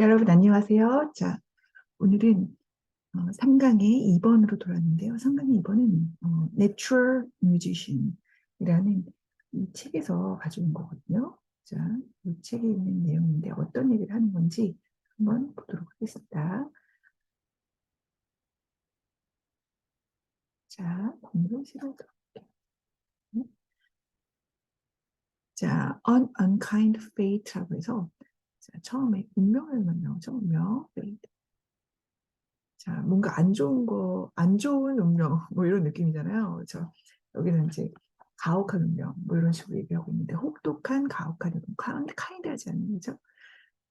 여러분 안녕하세요. 자, 오늘은 3강의 2번으로 돌아왔는데요. 3강의 2번은 Natural Musician이라는 이 책에서 가져온 거거든요. 자, 이 책에 있는 내용인데 어떤 얘기를 하는 건지 한번 보도록 하겠습니다. 자, 공부실을 자, Unkind Fate라고 해서 자, 처음에 운명을만 나오죠. 운명, fate. 자, 뭔가 안 좋은 거, 안 좋은 운명, 뭐 이런 느낌이잖아요. 그렇죠? 여기는 이제 가혹한 운명, 뭐 이런 식으로 얘기하고 있는데, 혹독한, 가혹한 운명, 카인드하지 않는 거죠.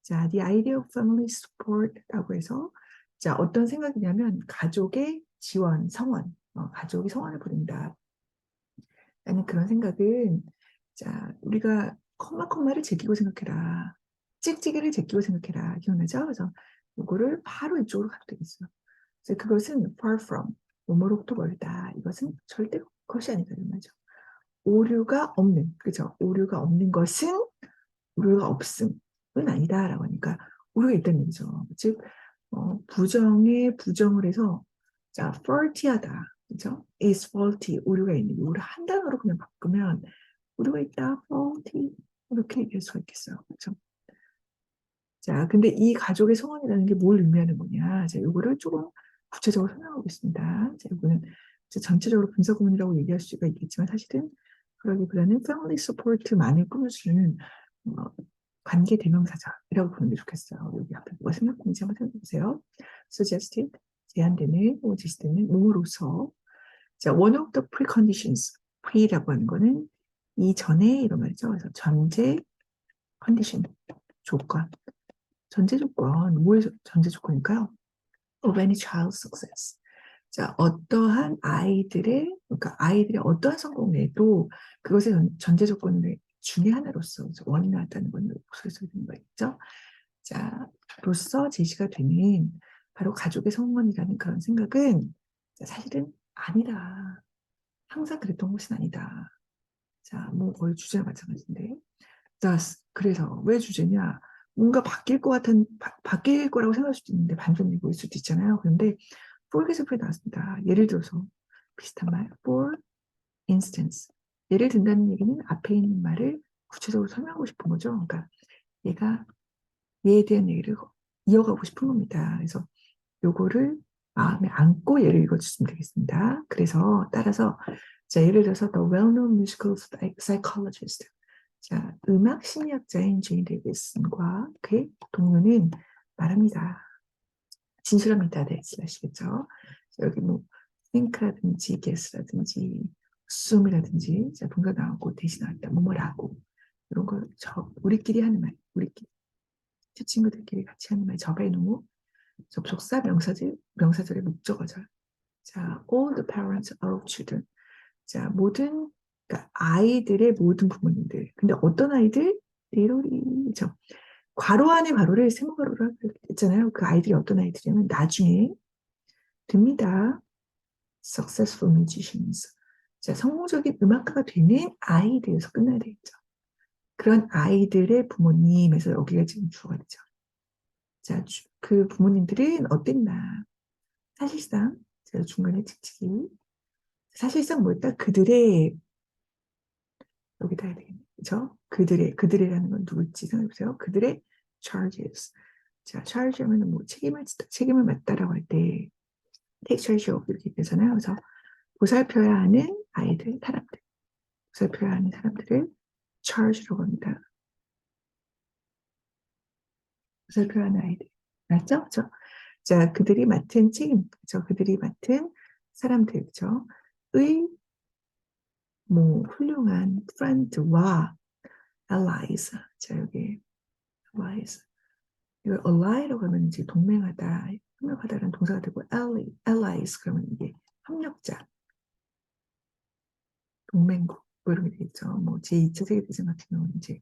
자, The idea of family support라고 해서, 자, 어떤 생각이냐면, 가족의 지원, 성원, 가족이 성원을 부린다. 라는 그런 생각은, 자, 우리가 콤마를 제끼고 생각해라. 찍찍이를 제끼고 생각해라. 기억나죠? 그래서 이거를 바로 이쪽으로 가도 되겠어요. 그것은 far from, 뭐뭐로부터 멀다. 이것은 절대 그것이 아니다. 이 말이죠. 오류가 없는, 그죠? 오류가 없는 것은 오류가 없음은 아니다라고 하니까 오류가 있다는 얘기죠. 즉, 부정에 부정을 해서 자, faulty하다. 그죠? is faulty, 오류가 있는, 오류 한 단어로 그냥 바꾸면 오류가 있다, faulty 이렇게 얘기할 수가 있겠어요. 그죠? 자, 근데 이 가족의 성원이라는 게 뭘 의미하는 거냐? 자, 요거를 조금 구체적으로 설명하고 있습니다. 자, 이거는 전체적으로 분사구문이라고 얘기할 수가 있겠지만 사실은 그러기보다는 family support만을 꾸며주는 어, 관계 대명사자라고 보는 게 좋겠어요. 여기 앞에 뭐가 생각하는지 한번 생각해 보세요. suggested, 제한되는, 혹은 제시되는, 몸으로서. 자, one of the preconditions, pre라고 하는 거는 이전에 이런 말이죠. 그래서 전제, condition, 조건. 전제 조건, 뭐의 전제 조건일까요? Of any child's success. 자, 어떠한 아이들의, 그러니까 아이들의 어떠한 성공에도 그것의 전제 조건 중에 하나로서 원이 나왔다는 건 목소리에서 듣는 거겠죠. 자, 로서 제시가 되는 바로 가족의 성원이라는 그런 생각은 사실은 아니다. 항상 그랬던 것은 아니다. 자, 뭐 거의 주제와 마찬가지인데. 자, 그래서 왜 주제냐? 뭔가 바뀔 거라고 생각할 수도 있는데 반전이 보일 수도 있잖아요. 그런데 for example이 나왔습니다. 예를 들어서 비슷한 말, for instance. 예를 든다는 얘기는 앞에 있는 말을 구체적으로 설명하고 싶은 거죠. 그러니까 얘가 얘에 대한 얘기를 이어가고 싶은 겁니다. 그래서 요거를 마음에 안고 예를 읽어주시면 되겠습니다. 그래서 따라서 자, 예를 들어서 The well-known musical psychologist. 자, 음악 심리학자인 제인 데이비슨과 그의 동료는 말합니다. 진술합니다. 네, 슬래시겠죠. 여기 뭐 think라든지 guess라든지 assume이라든지 자, 동사 나오고 대신 나왔다. 뭐뭐라고 이런 거 우리끼리 하는 말, 우리끼리 제 친구들끼리 같이 하는 말 접해놓고 접속사 명사절의 목적어절. 자, all the parents of children. 자, 그러니까 아이들의 모든 부모님들. 근데 어떤 아이들? 리로리죠. 괄호 안에 괄호를 세모괄호로 했잖아요. 그 아이들이 어떤 아이들이냐면 나중에 됩니다. Successful musicians. 자, 성공적인 음악가가 되는 아이들에서 끝나야 되겠죠. 그런 아이들의 부모님에서 여기가 지금 주어가 되죠. 자, 그 부모님들은 어땠나? 사실상, 제가 중간에 칙칙이, 사실상 뭐였다? 그들의, 여기다 해야 되겠네. 그죠? 그들의라는 건 누굴지 생각해보세요. 그들의 charges. 자, charge 하면 뭐 책임을 맡다라고 할 때, take charge of 이렇게 되잖아요. 그래서 보살펴야 하는 아이들, 사람들. 보살펴야 하는 사람들을 charge라고 합니다. 보살펴야 하는 아이들. 맞죠? 그죠? 자, 그들이 맡은 책임, 그죠? 그들이 맡은 사람들, 그죠? 의, 뭐, 훌륭한 friend와 allies. 자, 여기 allies. 이걸 ally라고 하면 이제 동맹하다, 협력하다라는 동사가 되고 allies 그러면 이게 협력자, 동맹국 뭐 이런 게 되겠죠. 뭐 제2차 세계대전 같은 경우는 이제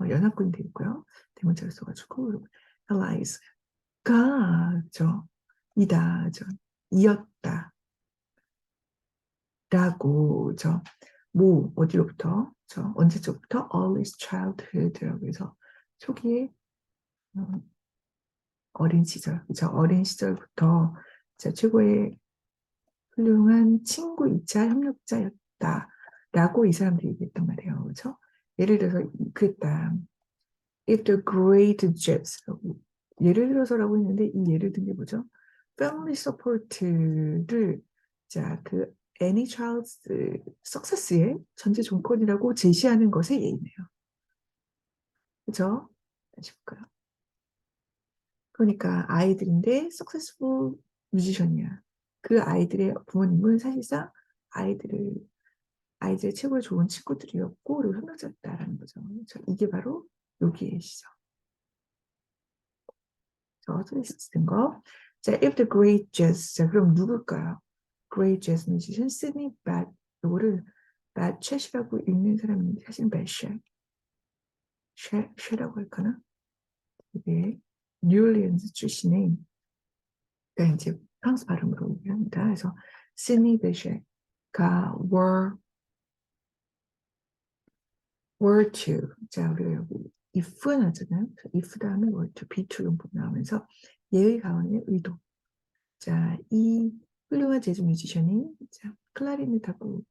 연합군이 되고요. 대문자를 써가지고 allies가 죠 이다, 죠 이었다 라고 뭐 어디로부터 언제적부터 all his childhood라고 해서 초기에 어, 어린 시절, 그죠? 어린 시절부터 자, 최고의 훌륭한 친구이자 협력자였다라고 이 사람들이 얘기했단 말이에요. 그죠? 예를 들어서 그랬다. If the great Jets라고 예를 들어서라고 했는데 이 예를 든 게 뭐죠? Family support를 자, 그 any child's success의 전제 조건이라고 제시하는 것의 예이네요. 그죠? 다시 볼까요? 그러니까 아이들인데 successful 뮤지션이야. 그 아이들의 부모님은 사실상 아이들을 아이들의 최고로 좋은 친구들이었고 그리고 협력자였다라는 거죠. 그렇죠? 이게 바로 여기에시죠. 저도 있었던 거. 자, if the great jazz. 자, 그럼 누굴까요? great jazz musician Sidney Bechet. 요거를 bechet이라고 읽는 사람인데 사실은 bechet. 쉐라고 할까나? 이게 뉴올리언스 출신의 그러니까 이제 프랑스 발음으로 얘기합니다. 그래서 시드니 베셰가 were to 자 우리가 여기 if 나잖아요. if 다음에 were to be to 용법 나오면서 예의 가운의 의도. 자, 이 훌륭한 재즈 뮤지션이 자, 클라리넷하고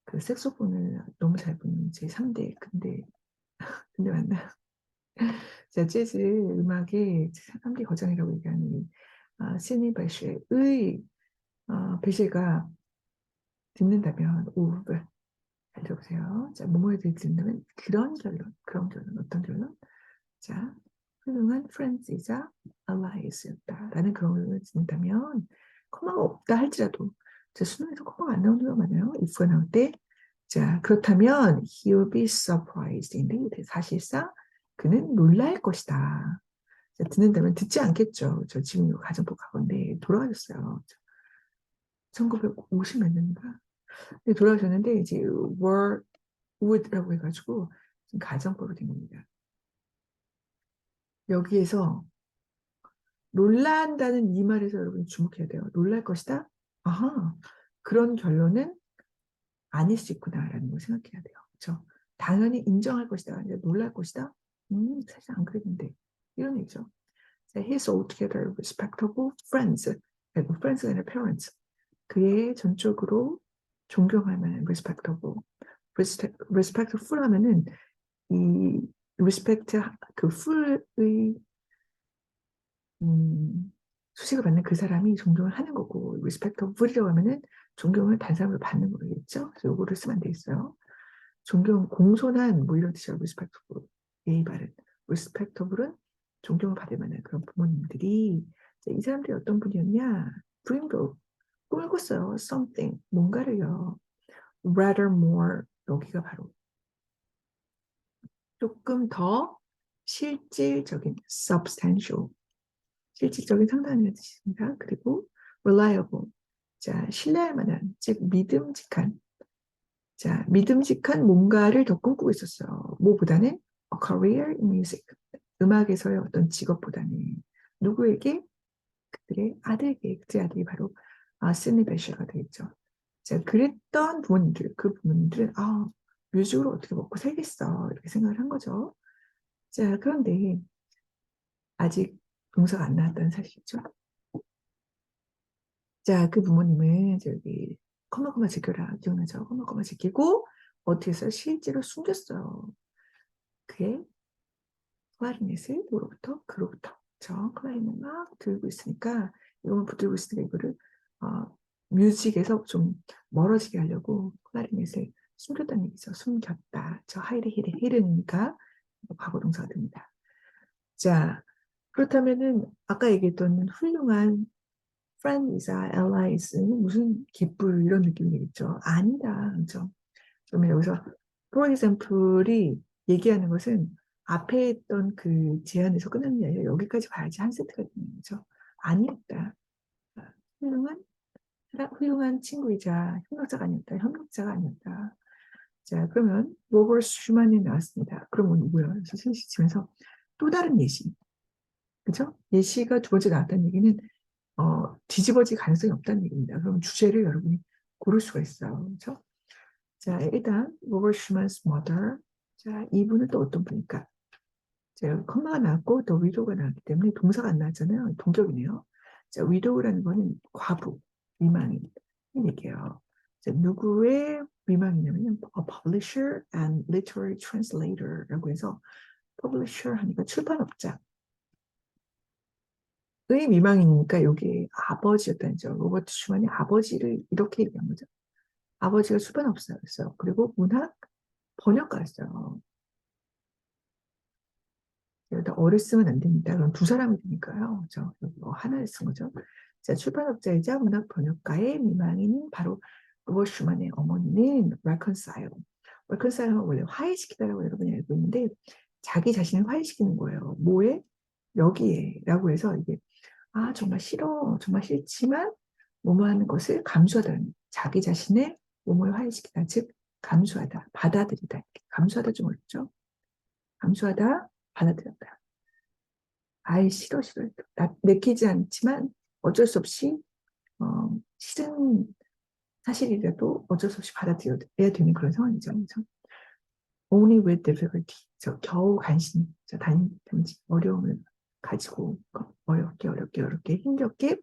그 색소폰을 너무 잘 부는 제 3대 근데 맞나요? 자, 재즈 음악의 3대 거장이라고 얘기하는 시드니 베셰의 베셰가 듣는다면 오후를 잘 들어보세요. 자, 뭐뭐에 대해 듣는다면 그런 결론, 어떤 결론? 자, 훌륭한 프렌즈이자 allies였다라는 그런 결론을 듣는다면 코마가 없다 할지라도 자, 수능에서 코마가 안 나오는 경우가 많아요. if가 나올 때. 자, 그렇다면 he'll be surprised indeed. 사실상 그는 놀랄 것이다. 자, 듣는다면 듣지 않겠죠. 저 지금 가정법 학원데 돌아가셨어요. 1950 몇 년인가? 돌아가셨는데 이제 wood라고 해가지고 지금 가정법이 된 겁니다. 여기에서 놀란다는 이 말에서 여러분 주목해야 돼요. 놀랄 것이다? 아하, 그런 결론은 아닐 수 있구나라는 걸 생각해야 돼요. 그렇죠? 당연히 인정할 것이다. 아니라 놀랄 것이다? 사실 안 그랬는데. 이런 얘기죠. He's altogether respectable friends. friends가 아니라 parents. 그의 전적으로 존경할 만한 respectable. respectful 하면은 이 respect 그 ful의 수식을 받는 그 사람이 존경을 하는 거고 respectful이라고 하면은 존경을 다른 사람으로 받는 거겠죠. 그래서 요거를 쓰면 안 되겠어요. 존경 공손한 뭐 이런 뜻이야 respectful 예의 바른 respectable은 존경을 받을 만한 그런 부모님들이 이 사람들이 어떤 분이었냐 dreamed 꿈을 꿨어요. something 뭔가를요. rather more 여기가 바로 조금 더 실질적인 substantial 실질적인 상당이라는 뜻입니다. 그리고 reliable 자 신뢰할 만한 즉 믿음직한 자 믿음직한 뭔가를 더 꿈꾸고 있었어요. 뭐보다는 a career in music 음악에서의 어떤 직업보다는 누구에게 그들의 아들에게 그들의 아들이 바로 시드니 베셔가 되겠죠. 자 그랬던 부모님들 그 부모님들은 뮤직으로 어떻게 먹고 살겠어 이렇게 생각을 한 거죠. 자 그런데 아직 동서가 안 나왔다는 사실이죠. 자, 그 부모님은 저기 커머커머 지켜라 기억나죠? 커머커머 지키고 어떻게 해서 실제로 숨겼어요. 그의 클라리넷을 그로부터 저 클라리넷 막 들고 있으니까 이거만 붙들고 있으니까 이거를 뮤직에서 좀 멀어지게 하려고 클라리넷을 숨겼다는 얘기죠. 숨겼다. 저 하이드 히르니까 과거 동사가 됩니다. 자, 그렇다면은 아까 얘기했던 훌륭한 friend이자 allies는 무슨 기쁠 이런 느낌이겠죠. 아니다. 그렇죠? 그러면 여기서 for example이 얘기하는 것은 앞에 있던 그 제안에서 끝나는 게 아니라 여기까지 봐야지 한 세트가 되는 거죠. 아니었다. 훌륭한 훌륭한 친구이자 협력자가 아니었다. 협력자가 아니었다. 자, 그러면 로버트 슈만이 나왔습니다. 그러면 누구야? 그래서 치면서 또 다른 예시. 그죠? 예시가 두 번째 나왔다는 얘기는 뒤집어질 가능성이 없다는 얘기입니다. 그럼 주제를 여러분이 고를 수가 있어요. 그렇죠? 자, 일단 로버트 슈만's mother. 자, 이분은 또 어떤 분일까? 자, 컴마가 나왔고 또 widow가 나왔기 때문에 동사가 안 나왔잖아요. 동격이네요. 자, widow라는 거는 과부, 미망인 얘기예요. 자, 누구의 미망이냐면 a publisher and literary translator라고 해서 publisher 하니까 출판업자의 미망이니까 여기 아버지였다는 점. 로버트 슈만이 아버지를 이렇게 얘기한 거죠. 아버지가 출판업자였어요. 그리고 문학 번역가였어요. 여기다 어를 쓰면 안 됩니다. 그럼 두 사람이 되니까요. 저 하나를 쓴 거죠. 자, 출판업자이자 문학 번역가의 미망인 바로 로버트 슈만의 어머니는 reconcile. reconcile은 원래 화해시키다라고 여러분이 알고 있는데 자기 자신을 화해시키는 거예요. 뭐에? 여기에 라고 해서 이게 아 정말 싫어 정말 싫지만 뭐뭐하는 것을 감수하다는 자기 자신의 몸을 화해시키다 즉 감수하다 받아들이다 감수하다 좀 어렵죠. 감수하다 받아들였다. 아이 싫어 싫어 내키지 않지만 어쩔 수 없이 싫은 사실이라도 어쩔 수 없이 받아들여야 되는 그런 상황이죠. 그렇죠? Only with difficulty. 겨우 간신, 단지 어려움을 가지고 어렵게 힘겹게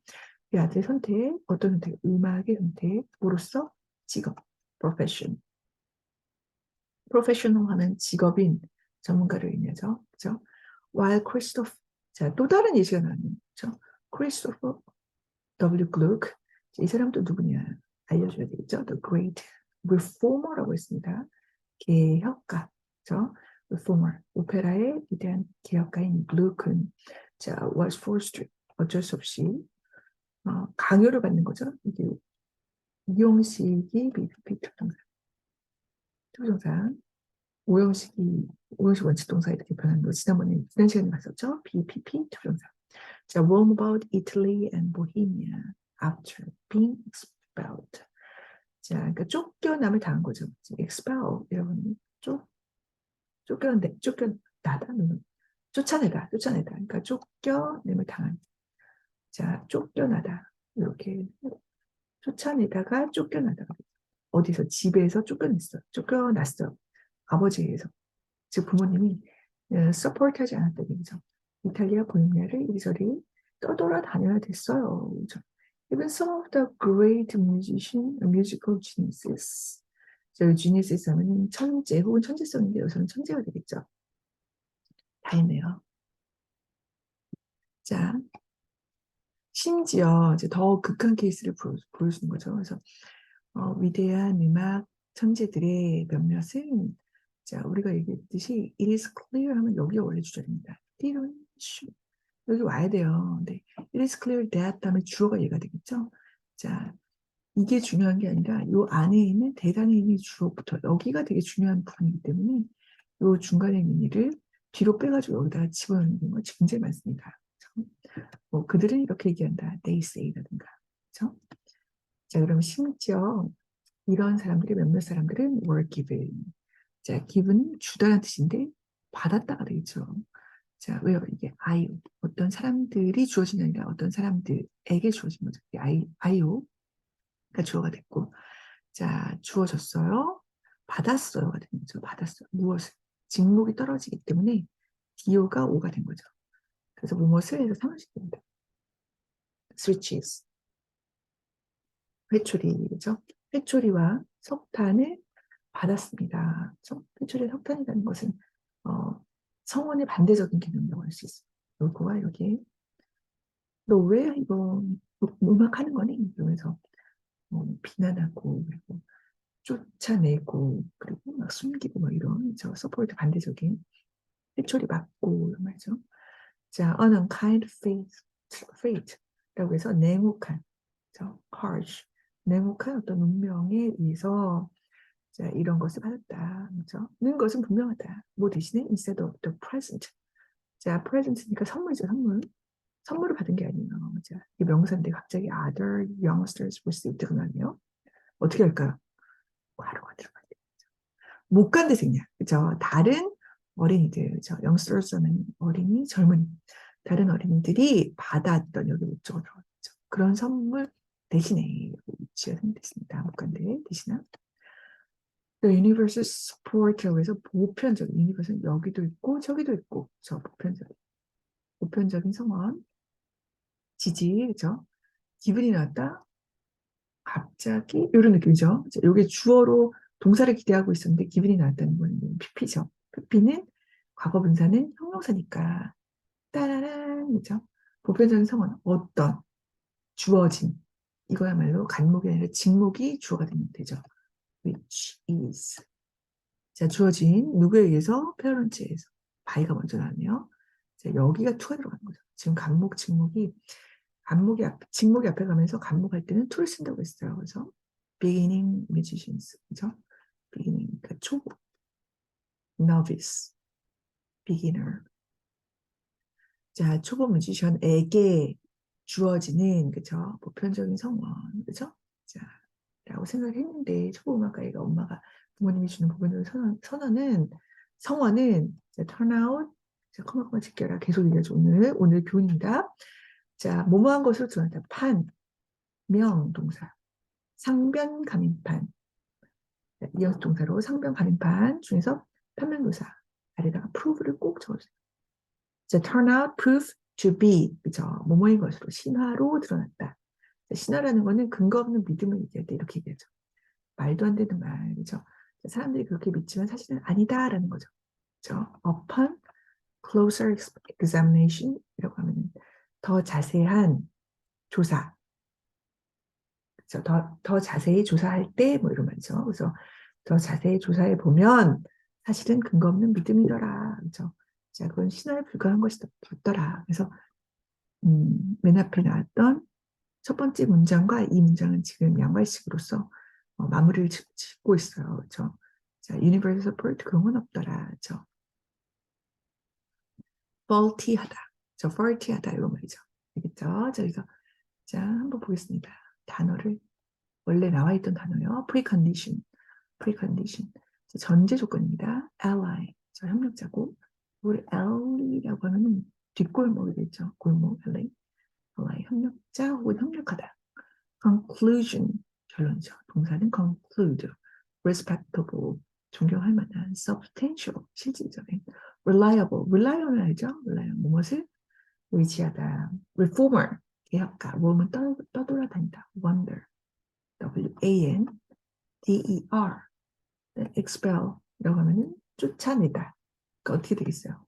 이 아들의 선택, 어떤 선택, 음악의 선택으로서 직업, profession. professional 하면 직업인 전문가를 의미하죠. 그렇죠? While Christopher, 자, 또 다른 예시가 나왔네요. 그렇죠? Christopher W. Gluck. 이 사람도 누구냐 알려줘야 되겠죠. The Great Reformer라고 했습니다. 개혁가, 그렇죠? Reformer, 오페라의 위대한 개혁가인 Gluck은 자, was forced to, 어쩔 수 없이 강요를 받는 거죠. 이게 이용식이 BPP 투정사, 오형식 원칙동사 이렇게 변하는 거 지난번에 지난 시간에 봤었죠. BPP 투정사. 자, roam about Italy and Bohemia after being expelled. 자, 그러니까 쫓겨남을 당한 거죠. expel 여러분 쫓겨나다, 쫓아내다. 그러니까 쫓겨냄을 당한. 자, 쫓겨나다 이렇게 쫓아내다가 쫓겨나다. 어디서 집에서 쫓겨났어. 아버지에 의해서. 즉 부모님이 서포트하지 않았다는 얘기죠. 이탈리아 보헤미아를 이리저리 떠돌아다녀야 됐어요. 그렇죠? Even some of the great musical geniuses. geniuses 하면 천재 혹은 천재성인데 여기서는 천재가 되겠죠. 다 있네요. 자, 심지어 이제 더 극한 케이스를 보여주는 거죠. 그래서 위대한 음악 천재들의 몇몇은 자 우리가 얘기했듯이 it is clear 하면 여기가 원래 주절입니다. 여기 와야 돼요. 네. it is clear that 다음에 주어가 얘가 되겠죠. 자 이게 중요한 게 아니라 이 안에 있는 대단히 있는 주어부터 여기가 되게 중요한 부분이기 때문에 이 중간에 있는 일을 뒤로 빼가지고 여기다가 집어넣는 경우가 굉장히 많습니다. 뭐 그들은 이렇게 얘기한다. They say라든가. 그렇죠? 자, 그럼 심지어 이런 사람들이 몇몇 사람들은 were given. 자, given 주다라는 뜻인데 받았다가 되겠죠. 자, 왜요? 이게 아이오. 어떤 사람들이 주어진 게 아니라 어떤 사람들에게 주어진 거죠. 아이오가 주어가 됐고, 자, 주어졌어요. 받았어요가 된 거죠. 받았어요. 무엇을? 직목이 떨어지기 때문에 디오가 오가 된 거죠. 그래서 무엇을 해서 상호시킵니다. switches. 회초리죠. 회초리와 석탄을 받았습니다. 회초리 석탄이라는 것은 성원의 반대적인 개념이라고 할 수 있어요. 요거와 여기 너 왜 이거 음악 하는 거니? 이러면서 비난하고 그리고 쫓아내고 그리고 막 숨기고 막 이런 서포트 반대적인 회초리 맞고 이런 말이죠. 자, an unkind fate라고 해서 냉혹한, harsh, 냉혹한 어떤 운명에 의해서 자, 이런 것을 받았다. 그렇죠? 는 것은 분명하다. 뭐 대신에 instead of the present. 자, present니까 선물이죠, 선물. 선물을 받은 게 아니에요. 자, 이 명사인데 갑자기 other youngsters received가 나네요. 어떻게 할까요? 과로가 들어가야 돼요. 못 간대 생략. 그죠? 다른 어린이들, 그죠? youngsters는 어린이, 젊은이. 다른 어린이들이 받았던 여기 목적으로 들어가죠. 그런 선물 대신에 위치가 생겼습니다. 못 간대 대신에. The universe support라고 해서 보편적인, universe는 여기도 있고 저기도 있고, 저 보편적인 성원, 지지, 그죠? 기분이 나왔다, 갑자기 이런 느낌이죠. 이게 주어로 동사를 기대하고 있었는데 기분이 나왔다는 거는 PP죠. PP는 과거 분사는 형용사니까 따라란, 그죠? 보편적인 성원, 어떤, 주어진, 이거야말로 간목이 아니라 직목이 주어가 되면 되죠. which is. 자, 주어진 누구에 의해서? 페어런츠에 의해서. 바이가 먼저 나왔네요. 자, 여기가 투가 들어가는 거죠. 지금 간목, 직목이 직목이 앞에 가면서 간목할 때는 to를 쓴다고 했어요. 그래서 beginning musicians, 그죠? beginning, 그러니까 초보, novice, beginner. 자, 초보 뮤지션에게 주어지는, 그죠? 보편적인 성원, 그죠? 자, 라고 생각했는데, 초보 음악가이가 엄마가 부모님이 주는 부분을 선언은, 성원은, 자, turn out, 자, 커마커마 지켜라. 계속 얘기하죠. 오늘 교훈입니다. 자, 뭐뭐한 것으로 드러난다. 판, 명, 동사. 상변, 가민판. 이어서 동사로 상변, 가민판 중에서 판명도사. 아래다가 prove를 꼭 적어주세요. 자, turn out, prove to be. 그죠? 뭐뭐인 것으로, 신화로 드러났다. 자, 신화라는 거는 근거 없는 믿음을 얘기할 때 이렇게 얘기하죠. 말도 안 되는 말, 그죠? 사람들이 그렇게 믿지만 사실은 아니다라는 거죠. 그죠? Upon closer examination이라고 하면 더 자세한 조사, 그죠? 더 자세히 조사할 때 뭐 이런 말이죠. 그래서 더 자세히 조사해 보면 사실은 근거 없는 믿음이더라, 그죠? 자, 그건 신화에 불과한 것이더라. 그래서 맨 앞에 나왔던 첫 번째 문장과 이 문장은 지금 양발식으로서 마무리를 짓고 있어요. 그렇죠? 자, universal support 그런 건 없더라. 그렇죠? faulty하다. 저 faulty하다 이런 말이죠. 알겠죠? 자, 그래서 자, 한번 보겠습니다. 단어를 원래 나와 있던 단어요. precondition. precondition. 자, 전제 조건입니다. ally. 저 협력자고 우리 ally라고 하면 뒷골목이 되죠. 골목 ally. ally 협력자 혹은 협력하다. conclusion, 결론이죠. 동사는 conclude, respectable, 존경할 만한, substantial, 실질적인, reliable, reliable 알죠? reliable, 무엇을 의지하다, reformer, 개혁가, 몸은 떠돌아다니다, wonder, W-A-N, D-E-R, expel이라고 하면은 쫓아내다. 그러니까 어떻게 되겠어요?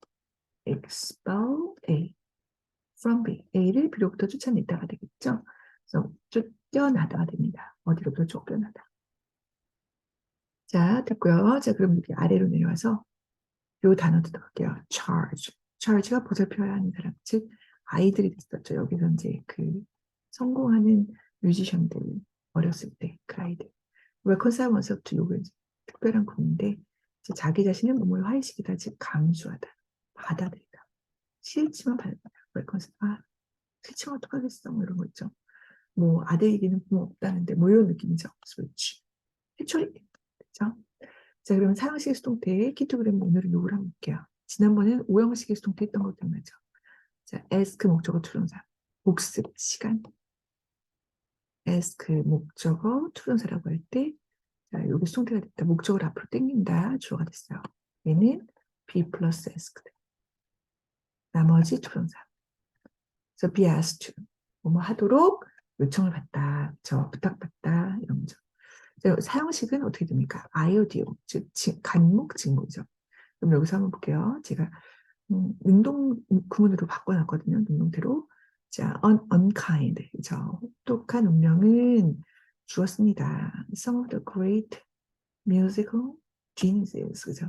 expel A, from B, A를 B로부터 쫓아내다가 되겠죠? 그래서 쫓겨나다가 됩니다. 어디로부터 쫓겨나다. 자, 됐고요. 자, 그럼 이렇게 아래로 내려와서 요 단어 들어갈게요. charge. charge가 보살펴야 하는 사람, 즉 아이들이 됐었죠. 여기서 이제 그 성공하는 뮤지션들 어렸을 때 그 아이들. reconcile oneself to 요거 이제 특별한 구인데 자기 자신을 몸을 화해시키다, 즉 감수하다, 받아들이다. 싫지만 받아들이다. reconcile. 아, 싫지만 어떡하겠어. 뭐 이런 거 있죠. 뭐 아들에게는 부모 없다는데 뭐 이런 느낌이죠. switch. 해초리. 그죠? 자, 그러면 사형식의 수동태의 키토그램 오늘은 요걸 한번 볼게요. 지난번에는 오형식의 수동태 했던 것 기억나죠? 자, ask 목적어 투동사. 복습, 시간. ask 목적어 투동사라고 할 때, 자, 여기 수동태가 됐다. 목적을 앞으로 당긴다. 주어가 됐어요. 얘는 be plus asked. 나머지 투동사. 그래서 be asked to. 뭐뭐 하도록 요청을 받다. 저 부탁받다. 이런 거죠. 사형식은 어떻게 됩니까? IODO, 즉 간목 직목이죠. 그럼 여기서 한번 볼게요. 제가 능동 구문으로 바꿔놨거든요. 능동태로. 자, unkind, 그죠? 혹독한 운명은 주었습니다. Some of the great musical geniuses, 그죠?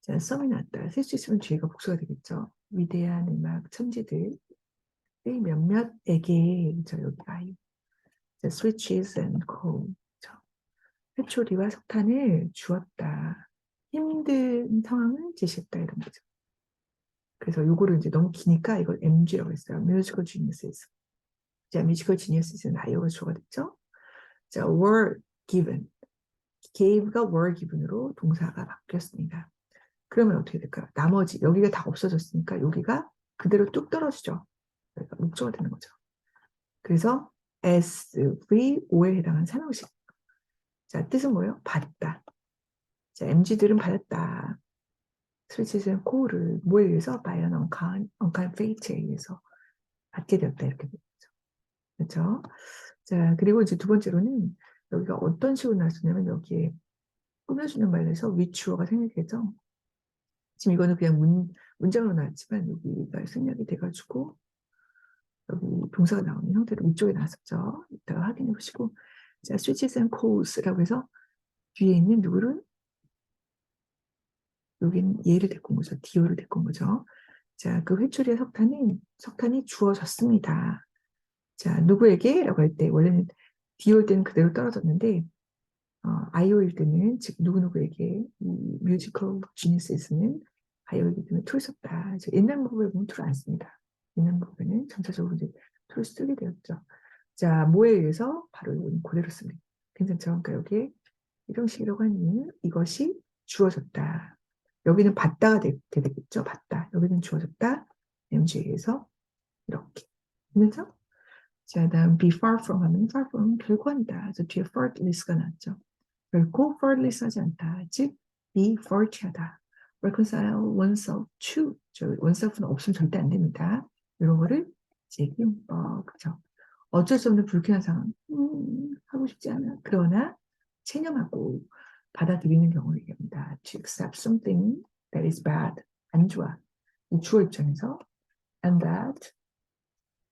자, 썸이 났다. 셀 수 있으면 뒤가 복수가 되겠죠. 위대한 음악 천재들 몇몇에게, 그죠? 여기 아이. 자, switches and coal. 회초리와 석탄을 주었다. 힘든 상황을 제시했다 이런 거죠. 그래서 요거를 이제 너무 기니까 이걸 MG라고 했어요. Musical Geniuses. 자, Musical Geniuses는 아이오가 주어가 됐죠. 자, were given. gave가 were given으로 동사가 바뀌었습니다. 그러면 어떻게 될까요? 나머지 여기가 다 없어졌으니까 여기가 그대로 뚝 떨어지죠. 그러니까 목적어가 되는 거죠. 그래서 as, v, o에 해당한 삼형식. 자, 뜻은 뭐예요? 받다. 자, MG들은 받았다. 스위치는 코를 뭐에 의해서? by an unkind fate에 의해서 받게 되었다. 이렇게 되죠. 그렇죠? 자, 그리고 이제 두 번째로는 여기가 어떤 식으로 나왔냐면 여기에 꾸며주는 말에서 위주어가 생략되죠. 지금 이거는 그냥 문장으로 나왔지만 여기가 생략이 돼가지고 여기 동사가 나오는 형태로 위쪽에 나왔었죠. 이따가 확인해 보시고. 자, switches and calls라고 해서 뒤에 있는 누구를 여기는 얘를 데리고 온 거죠. 디오를 데리고 온 거죠. 자, 그 회초리의 석탄이 주어졌습니다. 자, 누구에게? 라고 할 때 원래는 디올 때는 그대로 떨어졌는데 아이오일 때는 즉 누구누구에게 이 뮤지컬 지니스에서는 아이오이기 때문에 툴 썼다. 옛날 문법에 보면 툴 안 씁니다. 옛날 문법에는 점차적으로 이제 툴 쓰게 되었죠. 자, 뭐에 의해서? 바로 이건 그대로 씁니다. 괜찮죠? 그러니까 여기에 이런 식이라고 하는 이것이 주어졌다. 여기는 받다가 되겠죠? 받다. 여기는 주어졌다. MG에 의해서 이렇게. 그래서 자, 다음 be far from 하면 far from 결과한다. 그래서 뒤에 faultless가 나왔죠. 결코 faultless 하지 않다. 즉 be faulty하다. reconcile oneself to. oneself는 없으면 절대 안 됩니다. 이런 거를 제기용법. 그죠? 어쩔 수 없는 불쾌한 상황. 하고 싶지 않아. 그러나 체념하고 받아들이는 경우를 얘기합니다. To accept something that is bad. 안 좋아. 이 주어 입장에서 and that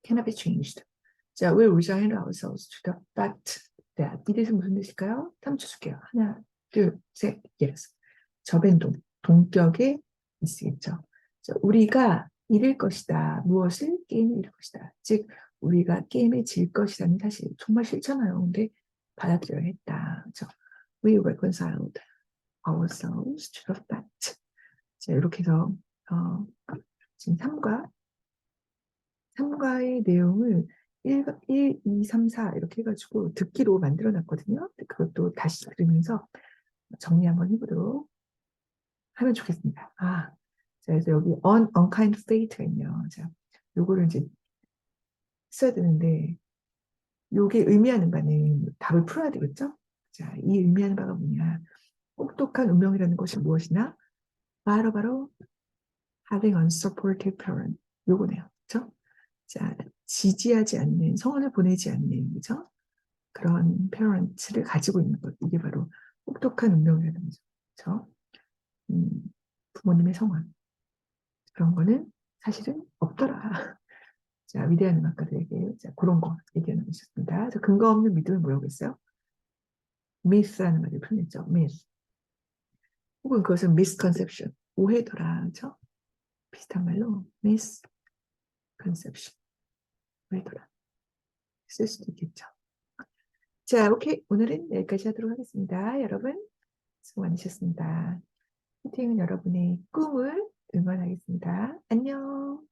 cannot be changed. 자, we resign ourselves to the fact that. 이 뜻은 무슨 뜻일까요? 3초 줄게요. 하나, 둘, 셋, yes. 접앤동, 동격에 있으겠죠. 자, 우리가 잃을 것이다. 무엇을? 게임을 잃을 것이다. 즉, 우리가 게임에 질 것이라는 사실. 정말 싫잖아요. 근데 받아들여야 했다. 그렇죠? We reconciled ourselves to the fact. 자, 이렇게 해서 지금 3과의 내용을 1, 2, 3, 4 이렇게 해가지고 듣기로 만들어 놨거든요. 그것도 다시 들으면서 정리 한번 해보도록 하면 좋겠습니다. 자, 그래서 여기 unkind fate가 있네요. 자, 요거를 이제 써야 되는데, 요게 의미하는 바는 답을 풀어야 되겠죠? 자, 이 의미하는 바가 뭐냐. 혹독한 운명이라는 것이 무엇이나, 바로 having unsupportive parent. 요거네요. 그죠? 자, 지지하지 않는, 성원을 보내지 않는, 그죠? 그런 페어런트를 가지고 있는 것. 이게 바로 혹독한 운명이라는 거죠. 그렇죠? 부모님의 성원. 그런 거는 사실은 없더라. 자, 위대한 음악가들에게 자, 그런 거 얘기하는 것이었습니다. 근거 없는 믿음을 뭐라고 했어요? myth라는 말을 표현했죠. myth. 혹은 그것은 misconception. 오해더라. 그렇죠? 비슷한 말로 misconception. 오해더라. 쓸 수도 있겠죠. 자, 오케이. 오늘은 여기까지 하도록 하겠습니다. 여러분, 수고 많으셨습니다. 희팅은 여러분의 꿈을 응원하겠습니다. 안녕.